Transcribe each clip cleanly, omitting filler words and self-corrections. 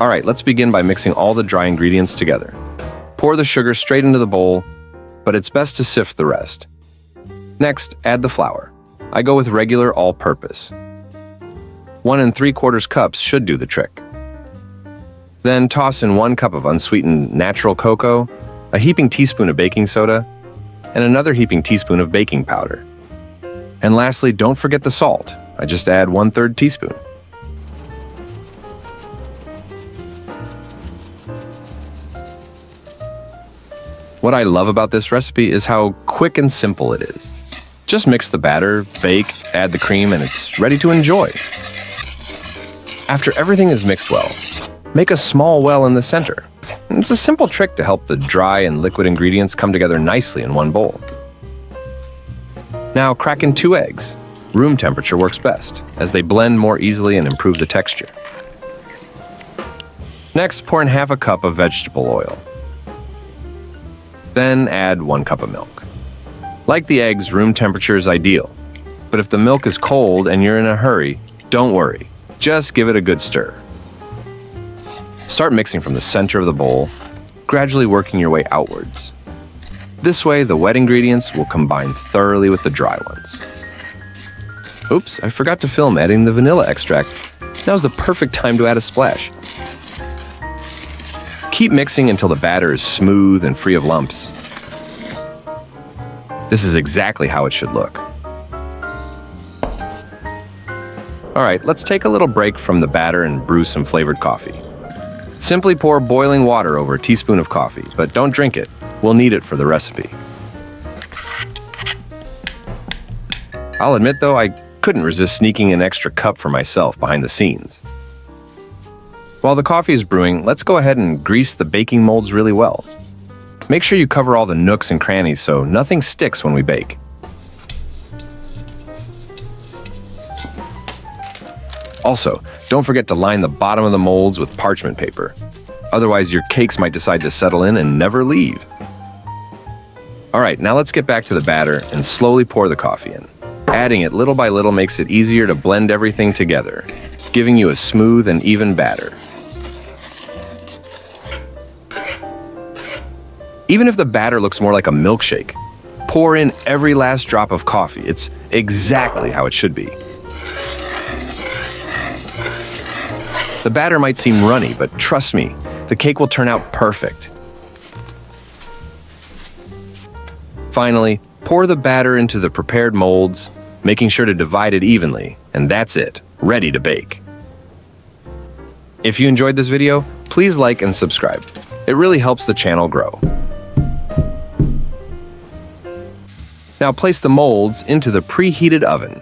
All right, let's begin by mixing all the dry ingredients together. Pour the sugar straight into the bowl, but it's best to sift the rest. Next, add the flour. I go with regular all-purpose. 1 3/4 cups should do the trick. Then toss in 1 cup of unsweetened natural cocoa, a heaping teaspoon of baking soda, and another heaping teaspoon of baking powder. And lastly, don't forget the salt. I just add 1/3 teaspoon. What I love about this recipe is how quick and simple it is. Just mix the batter, bake, add the cream, and it's ready to enjoy. After everything is mixed well, make a small well in the center. It's a simple trick to help the dry and liquid ingredients come together nicely in one bowl. Now crack in 2 eggs. Room temperature works best, as they blend more easily and improve the texture. Next, pour in half a cup of vegetable oil. Then add 1 cup of milk. Like the eggs, room temperature is ideal. But if the milk is cold and you're in a hurry, don't worry. Just give it a good stir. Start mixing from the center of the bowl, gradually working your way outwards. This way, the wet ingredients will combine thoroughly with the dry ones. Oops, I forgot to film adding the vanilla extract. Now's the perfect time to add a splash. Keep mixing until the batter is smooth and free of lumps. This is exactly how it should look. All right, let's take a little break from the batter and brew some flavored coffee. Simply pour boiling water over a teaspoon of coffee, but don't drink it. We'll need it for the recipe. I'll admit though, I couldn't resist sneaking an extra cup for myself behind the scenes. While the coffee is brewing, let's go ahead and grease the baking molds really well. Make sure you cover all the nooks and crannies so nothing sticks when we bake. Also, don't forget to line the bottom of the molds with parchment paper. Otherwise, your cakes might decide to settle in and never leave. All right, now let's get back to the batter and slowly pour the coffee in. Adding it little by little makes it easier to blend everything together, giving you a smooth and even batter. Even if the batter looks more like a milkshake, pour in every last drop of coffee. It's exactly how it should be. The batter might seem runny, but trust me, the cake will turn out perfect. Finally, pour the batter into the prepared molds, making sure to divide it evenly, and that's it, ready to bake. If you enjoyed this video, please like and subscribe. It really helps the channel grow. Now place the molds into the preheated oven.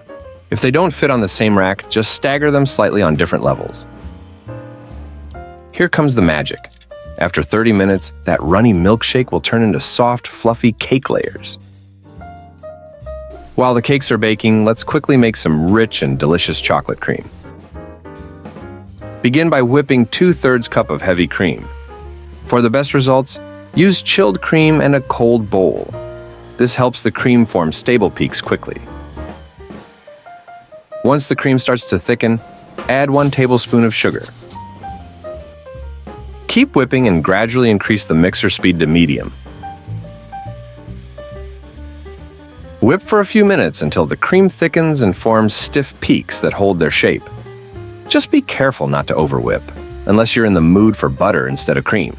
If they don't fit on the same rack, just stagger them slightly on different levels. Here comes the magic. After 30 minutes, that runny milkshake will turn into soft, fluffy cake layers. While the cakes are baking, let's quickly make some rich and delicious chocolate cream. Begin by whipping 2/3 cup of heavy cream. For the best results, use chilled cream and a cold bowl. This helps the cream form stable peaks quickly. Once the cream starts to thicken, add 1 tablespoon of sugar. Keep whipping and gradually increase the mixer speed to medium. Whip for a few minutes until the cream thickens and forms stiff peaks that hold their shape. Just be careful not to overwhip, unless you're in the mood for butter instead of cream.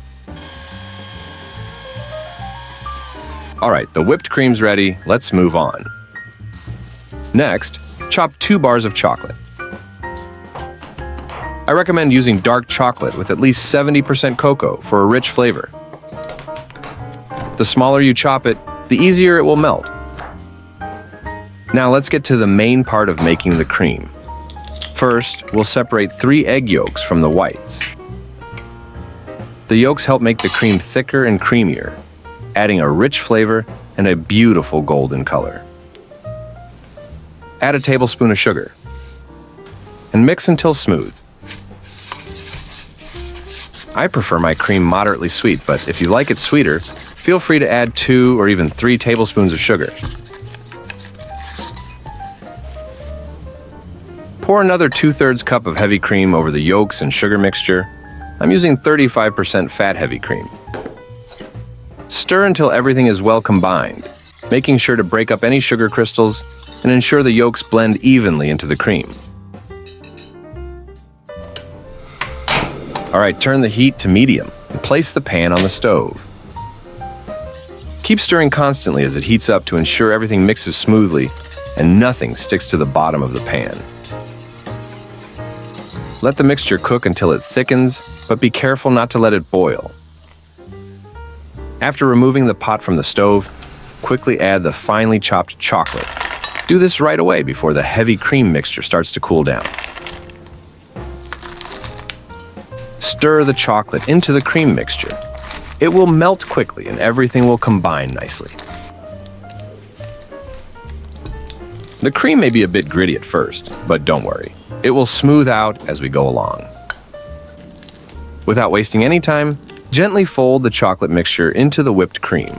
All right, the whipped cream's ready. Let's move on. Next, chop 2 bars of chocolate. I recommend using dark chocolate with at least 70% cocoa for a rich flavor. The smaller you chop it, the easier it will melt. Now let's get to the main part of making the cream. First, we'll separate 3 egg yolks from the whites. The yolks help make the cream thicker and creamier, adding a rich flavor and a beautiful golden color. Add a tablespoon of sugar and mix until smooth. I prefer my cream moderately sweet, but if you like it sweeter, feel free to add 2 or even 3 tablespoons of sugar. Pour another 2/3 cup of heavy cream over the yolks and sugar mixture. I'm using 35% fat-heavy cream. Stir until everything is well combined, making sure to break up any sugar crystals and ensure the yolks blend evenly into the cream. All right, turn the heat to medium and place the pan on the stove. Keep stirring constantly as it heats up to ensure everything mixes smoothly and nothing sticks to the bottom of the pan. Let the mixture cook until it thickens, but be careful not to let it boil. After removing the pot from the stove, quickly add the finely chopped chocolate. Do this right away before the heavy cream mixture starts to cool down. Stir the chocolate into the cream mixture. It will melt quickly and everything will combine nicely. The cream may be a bit gritty at first, but don't worry. It will smooth out as we go along. Without wasting any time, gently fold the chocolate mixture into the whipped cream.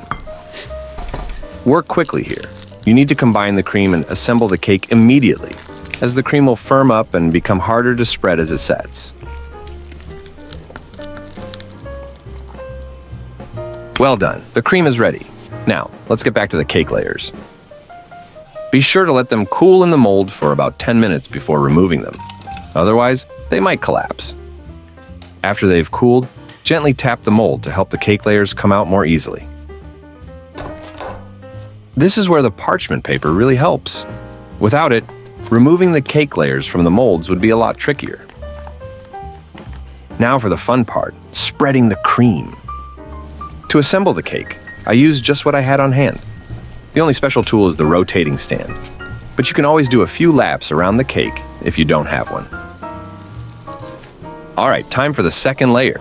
Work quickly here. You need to combine the cream and assemble the cake immediately, as the cream will firm up and become harder to spread as it sets. Well done, the cream is ready. Now, let's get back to the cake layers. Be sure to let them cool in the mold for about 10 minutes before removing them. Otherwise, they might collapse. After they've cooled, gently tap the mold to help the cake layers come out more easily. This is where the parchment paper really helps. Without it, removing the cake layers from the molds would be a lot trickier. Now for the fun part, spreading the cream. To assemble the cake, I used just what I had on hand. The only special tool is the rotating stand, but you can always do a few laps around the cake if you don't have one. All right, time for the second layer.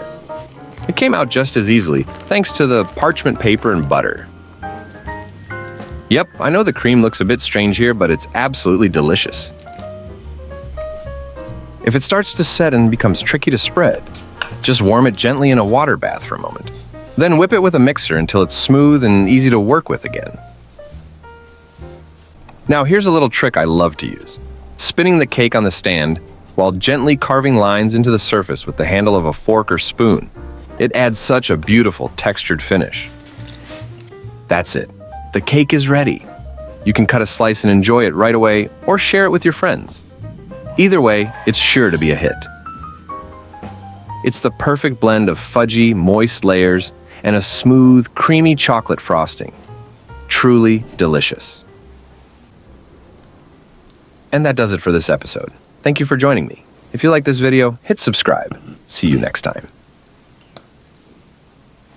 It came out just as easily thanks to the parchment paper and butter. Yep, I know the cream looks a bit strange here, but it's absolutely delicious. If it starts to set and becomes tricky to spread, just warm it gently in a water bath for a moment. Then whip it with a mixer until it's smooth and easy to work with again. Now here's a little trick I love to use. Spinning the cake on the stand while gently carving lines into the surface with the handle of a fork or spoon. It adds such a beautiful textured finish. That's it. The cake is ready. You can cut a slice and enjoy it right away or share it with your friends. Either way, it's sure to be a hit. It's the perfect blend of fudgy, moist layers and a smooth, creamy chocolate frosting. Truly delicious. And that does it for this episode. Thank you for joining me. If you like this video, hit subscribe. See you next time.